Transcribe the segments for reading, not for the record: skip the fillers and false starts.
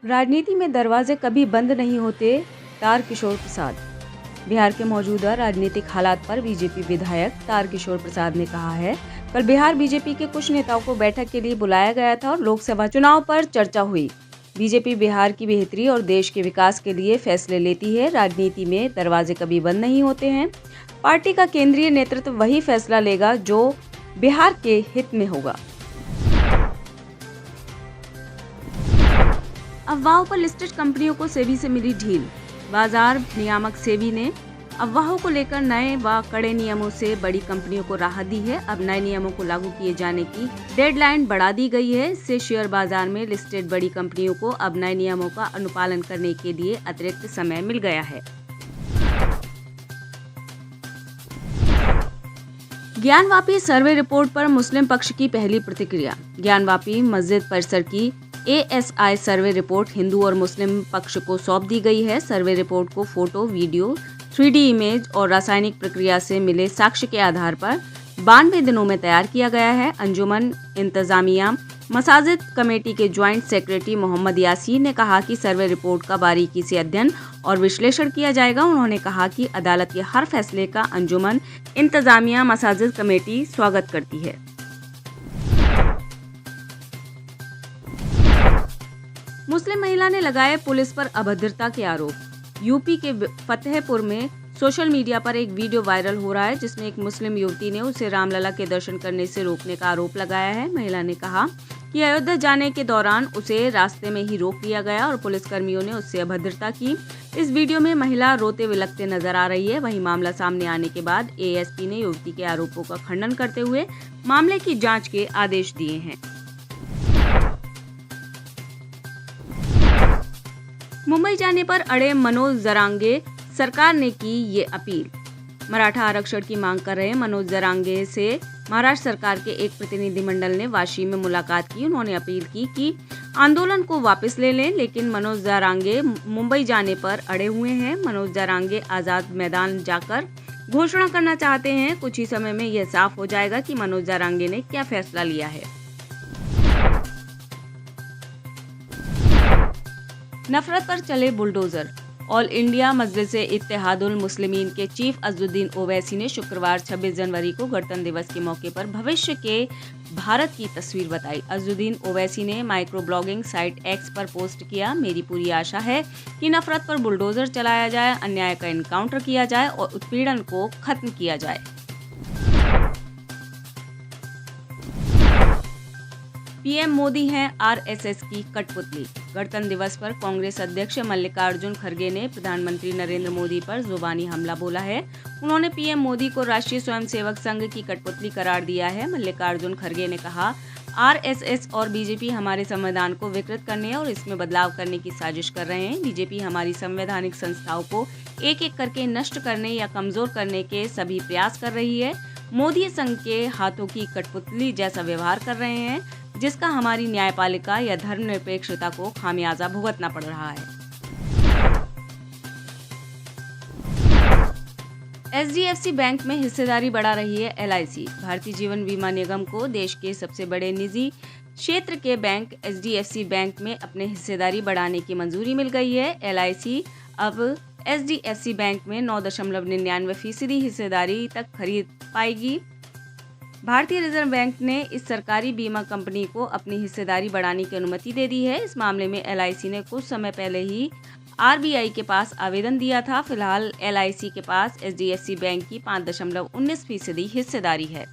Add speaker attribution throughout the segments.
Speaker 1: राजनीति में दरवाजे कभी बंद नहीं होते, तारकिशोर प्रसाद। बिहार के मौजूदा राजनीतिक हालात पर बीजेपी विधायक तारकिशोर प्रसाद ने कहा है, कल बिहार बीजेपी के कुछ नेताओं को बैठक के लिए बुलाया गया था और लोकसभा चुनाव पर चर्चा हुई। बीजेपी बिहार की बेहतरी और देश के विकास के लिए फैसले लेती है। राजनीति में दरवाजे कभी बंद नहीं होते हैं। पार्टी का केंद्रीय नेतृत्व वही फैसला लेगा जो बिहार के हित में होगा। अफवाहों पर लिस्टेड कंपनियों को सेबी से मिली ढील। बाजार नियामक सेबी ने अफवाहों को लेकर नए व कड़े नियमों से बड़ी कंपनियों को राहत दी है। अब नए नियमों को लागू किए जाने की डेडलाइन बढ़ा दी गई है। इससे शेयर बाजार में लिस्टेड बड़ी कंपनियों को अब नए नियमों का अनुपालन करने के लिए अतिरिक्त समय मिल गया है। ज्ञानवापी सर्वे रिपोर्ट पर मुस्लिम पक्ष की पहली प्रतिक्रिया। ज्ञानवापी मस्जिद परिसर की ASI सर्वे रिपोर्ट हिंदू और मुस्लिम पक्ष को सौंप दी गई है। सर्वे रिपोर्ट को फोटो, वीडियो, 3D इमेज और रासायनिक प्रक्रिया से मिले साक्ष्य के आधार पर 92 दिनों में तैयार किया गया है। अंजुमन इंतजामिया मसाजिद कमेटी के ज्वाइंट सेक्रेटरी मोहम्मद यासीन ने कहा कि सर्वे रिपोर्ट का बारीकी से अध्ययन और विश्लेषण किया जाएगा। उन्होंने कहा कि अदालत के हर फैसले का अंजुमन इंतजामिया मसाजिद कमेटी स्वागत करती है। मुस्लिम महिला ने लगाए पुलिस पर अभद्रता के आरोप। यूपी के फतेहपुर में सोशल मीडिया पर एक वीडियो वायरल हो रहा है, जिसमें एक मुस्लिम युवती ने उसे रामलला के दर्शन करने से रोकने का आरोप लगाया है। महिला ने कहा कि अयोध्या जाने के दौरान उसे रास्ते में ही रोक लिया गया और पुलिसकर्मियों ने उससे अभद्रता की। इस वीडियो में महिला रोते विलखते नजर आ रही है। वहीं मामला सामने आने के बाद ASP ने युवती के आरोपों का खंडन करते हुए मामले की जाँच के आदेश दिए हैं। मुंबई जाने पर अड़े मनोज जरांगे, सरकार ने की ये अपील। मराठा आरक्षण की मांग कर रहे मनोज जरांगे से महाराष्ट्र सरकार के एक प्रतिनिधिमंडल ने वाशी में मुलाकात की। उन्होंने अपील की कि आंदोलन को वापस ले लें, लेकिन मनोज जरांगे मुंबई जाने पर अड़े हुए हैं। मनोज जरांगे आजाद मैदान जाकर घोषणा करना चाहते हैं। कुछ ही समय में यह साफ हो जाएगा कि मनोज जरांगे ने क्या फैसला लिया है। नफरत पर चले bulldozer. All India मजलिस-ए Ittehadul Muslimeen के चीफ अज़दुद्दीन ओवैसी ने शुक्रवार 26 जनवरी को गणतंत्र दिवस के मौके पर भविष्य के भारत की तस्वीर बताई। अज़दुद्दीन ओवैसी ने माइक्रो ब्लॉगिंग साइट X पर पोस्ट किया, मेरी पूरी आशा है कि नफरत पर बुलडोजर चलाया जाए, अन्याय का इनकाउंटर किया जाए और उत्पीड़न को खत्म किया जाए। PM मोदी हैं RSS की कठपुतली। गणतंत्र दिवस पर कांग्रेस अध्यक्ष मल्लिकार्जुन खड़गे ने प्रधानमंत्री नरेंद्र मोदी पर जुबानी हमला बोला है। उन्होंने PM मोदी को राष्ट्रीय स्वयंसेवक संघ की कठपुतली करार दिया है। मल्लिकार्जुन खड़गे ने कहा, RSS और बीजेपी हमारे संविधान को विकृत करने और इसमें बदलाव करने की साजिश कर रहे हैं। बीजेपी हमारी संवैधानिक संस्थाओं को एक एक करके नष्ट करने या कमजोर करने के सभी प्रयास कर रही है। मोदी संघ के हाथों की कठपुतली जैसा व्यवहार कर रहे हैं, जिसका हमारी न्यायपालिका या धर्मनिरपेक्षता को खामियाजा भुगतना पड़ रहा है। HDFC बैंक में हिस्सेदारी बढ़ा रही है LIC। भारतीय जीवन बीमा निगम को देश के सबसे बड़े निजी क्षेत्र के बैंक HDFC बैंक में अपने हिस्सेदारी बढ़ाने की मंजूरी मिल गई है। LIC अब HDFC बैंक में 9.99% हिस्सेदारी तक खरीद पाएगी। भारतीय रिजर्व बैंक ने इस सरकारी बीमा कंपनी को अपनी हिस्सेदारी बढ़ाने की अनुमति दे दी है। इस मामले में LIC ने कुछ समय पहले ही RBI के पास आवेदन दिया था। फिलहाल LIC के पास HDFC बैंक की 5.19% हिस्सेदारी है।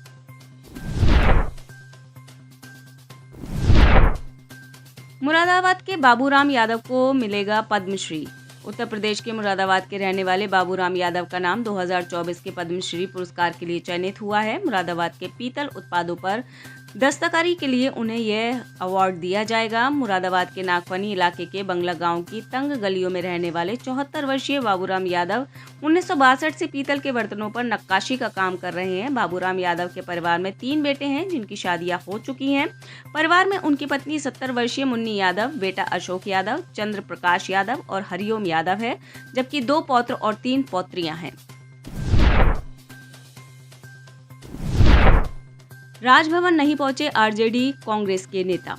Speaker 1: मुरादाबाद के बाबूराम यादव को मिलेगा पद्मश्री। उत्तर प्रदेश के मुरादाबाद के रहने वाले बाबूराम यादव का नाम 2024 के पद्मश्री पुरस्कार के लिए चयनित हुआ है। मुरादाबाद के पीतल उत्पादों पर दस्तकारी के लिए उन्हें यह अवार्ड दिया जाएगा। मुरादाबाद के नागफनी इलाके के बंगला गांव की तंग गलियों में रहने वाले 74 वर्षीय बाबूराम यादव 1962 से पीतल के बर्तनों पर नक्काशी का काम कर रहे हैं। बाबूराम यादव के परिवार में 3 बेटे हैं, जिनकी शादियां हो चुकी हैं। परिवार में उनकी पत्नी 70 वर्षीय मुन्नी यादव, बेटा अशोक यादव, चंद्र प्रकाश यादव और हरिओम यादव है, जबकि 2 पौत्र और 3 पौत्रियां हैं। राजभवन नहीं पहुंचे आरजेडी कांग्रेस के नेता।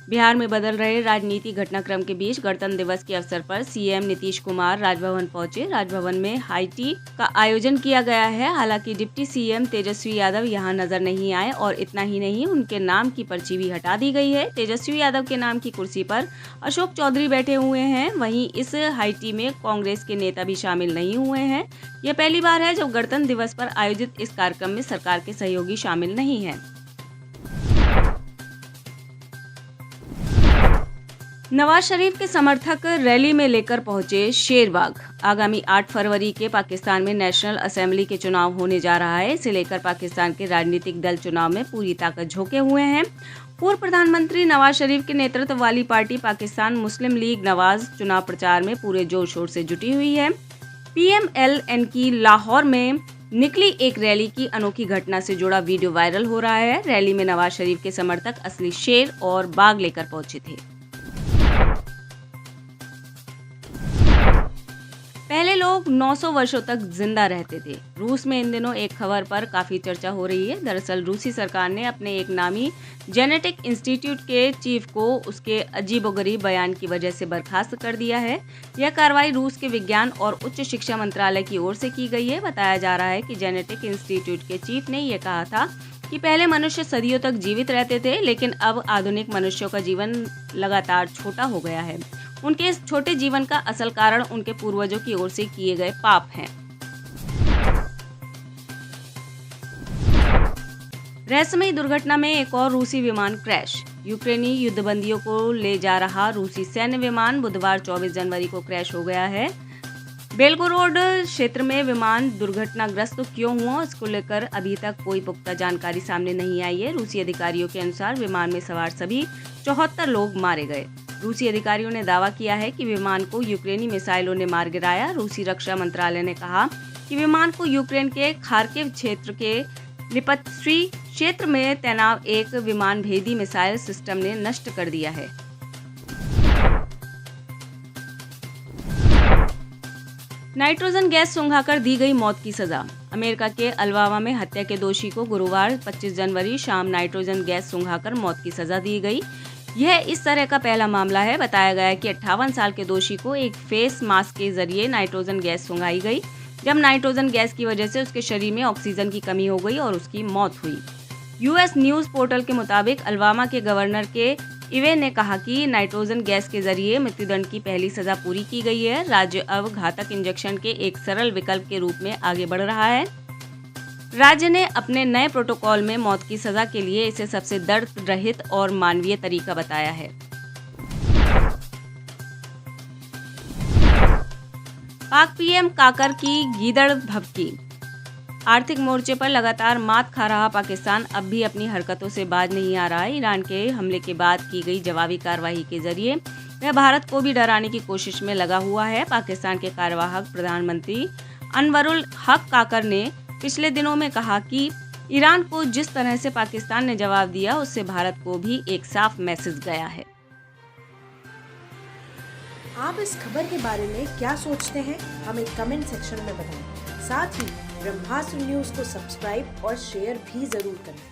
Speaker 1: बिहार में बदल रहे राजनीतिक घटनाक्रम के बीच गणतंत्र दिवस के अवसर पर सीएम नीतीश कुमार राजभवन पहुंचे। राजभवन में हाई टी का आयोजन किया गया है। हालांकि डिप्टी सीएम तेजस्वी यादव यहां नजर नहीं आए और इतना ही नहीं, उनके नाम की पर्ची भी हटा दी गई है। तेजस्वी यादव के नाम की कुर्सी पर अशोक चौधरी बैठे हुए हैं। वहीं इस हाई टी में कांग्रेस के नेता भी शामिल नहीं हुए हैं। यह पहली बार है जब गणतंत्र दिवस पर आयोजित इस कार्यक्रम में सरकार के सहयोगी शामिल नहीं हैं। नवाज शरीफ के समर्थक रैली में लेकर पहुंचे शेरबाग। आगामी 8 फरवरी के पाकिस्तान में नेशनल असेंबली के चुनाव होने जा रहा है। इसे लेकर पाकिस्तान के राजनीतिक दल चुनाव में पूरी ताकत झोंके हुए हैं। पूर्व प्रधानमंत्री नवाज शरीफ के नेतृत्व वाली पार्टी पाकिस्तान मुस्लिम लीग नवाज चुनाव प्रचार में पूरे जोर शोर से जुटी हुई है। PMLN की लाहौर में निकली एक रैली की अनोखी घटना से जुड़ा वीडियो वायरल हो रहा है। रैली में नवाज शरीफ के समर्थक असली शेर और बाघ लेकर पहुंचे थे। पहले लोग 900 वर्षों तक जिंदा रहते थे। रूस में इन दिनों एक खबर पर काफी चर्चा हो रही है। दरअसल रूसी सरकार ने अपने एक नामी जेनेटिक इंस्टीट्यूट के चीफ को उसके अजीबोगरीब बयान की वजह से बर्खास्त कर दिया है। यह कार्रवाई रूस के विज्ञान और उच्च शिक्षा मंत्रालय की ओर से की गई है। बताया जा रहा है कि जेनेटिक इंस्टीट्यूट के चीफ ने यह कहा था कि पहले मनुष्य सदियों तक जीवित रहते थे, लेकिन अब आधुनिक मनुष्यों का जीवन लगातार छोटा हो गया है। उनके इस छोटे जीवन का असल कारण उनके पूर्वजों की ओर से किए गए पाप हैं। रहस्यमयी दुर्घटना में एक और रूसी विमान क्रैश। यूक्रेनी युद्धबंदियों को ले जा रहा रूसी सैन्य विमान बुधवार 24 जनवरी को क्रैश हो गया है। बेलगोरोड क्षेत्र में विमान दुर्घटनाग्रस्त क्यों हुआ, इसको लेकर अभी तक कोई पुख्ता जानकारी सामने नहीं आई है। रूसी अधिकारियों के अनुसार विमान में सवार सभी 74 लोग मारे गए। रूसी अधिकारियों ने दावा किया है कि विमान को यूक्रेनी मिसाइलों ने मार गिराया। रूसी रक्षा मंत्रालय ने कहा कि विमान को यूक्रेन के खार्किव क्षेत्र के लिपत्स्की क्षेत्र में तैनात एक विमान भेदी मिसाइल सिस्टम ने नष्ट कर दिया है। नाइट्रोजन गैस सुंघाकर दी गई मौत की सजा। अमेरिका के अलाबामा में हत्या के दोषी को गुरुवार 25 जनवरी शाम नाइट्रोजन गैस सुंघाकर मौत की सजा दी गई। यह इस तरह का पहला मामला है। बताया गया है कि 58 साल के दोषी को एक फेस मास्क के जरिए नाइट्रोजन गैस सुंघाई गई, जब नाइट्रोजन गैस की वजह से उसके शरीर में ऑक्सीजन की कमी हो गई और उसकी मौत हुई। यूएस न्यूज पोर्टल के मुताबिक अलाबामा के गवर्नर के इवे ने कहा कि नाइट्रोजन गैस के जरिए मृत्युदंड की पहली सजा पूरी की गई है। राज्य अब घातक इंजेक्शन के एक सरल विकल्प के रूप में आगे बढ़ रहा है। राज्य ने अपने नए प्रोटोकॉल में मौत की सजा के लिए इसे सबसे दर्द रहित और मानवीय तरीका बताया है। पाक पीएम काकर की गीदड़ भभकी। आर्थिक मोर्चे पर लगातार मात खा रहा पाकिस्तान अब भी अपनी हरकतों से बाज नहीं आ रहा है। ईरान के हमले के बाद की गई जवाबी कार्रवाई के जरिए वह भारत को भी डराने की कोशिश में लगा हुआ है। पाकिस्तान के कार्यवाहक प्रधानमंत्री अनवरुल हक काकर ने पिछले दिनों में कहा कि ईरान को जिस तरह से पाकिस्तान ने जवाब दिया, उससे भारत को भी एक साफ मैसेज गया है।
Speaker 2: आप इस खबर के बारे में क्या सोचते हैं, हमें कमेंट सेक्शन में बताएं। साथ ही ब्रह्मास्त्र न्यूज को सब्सक्राइब और शेयर भी जरूर करें।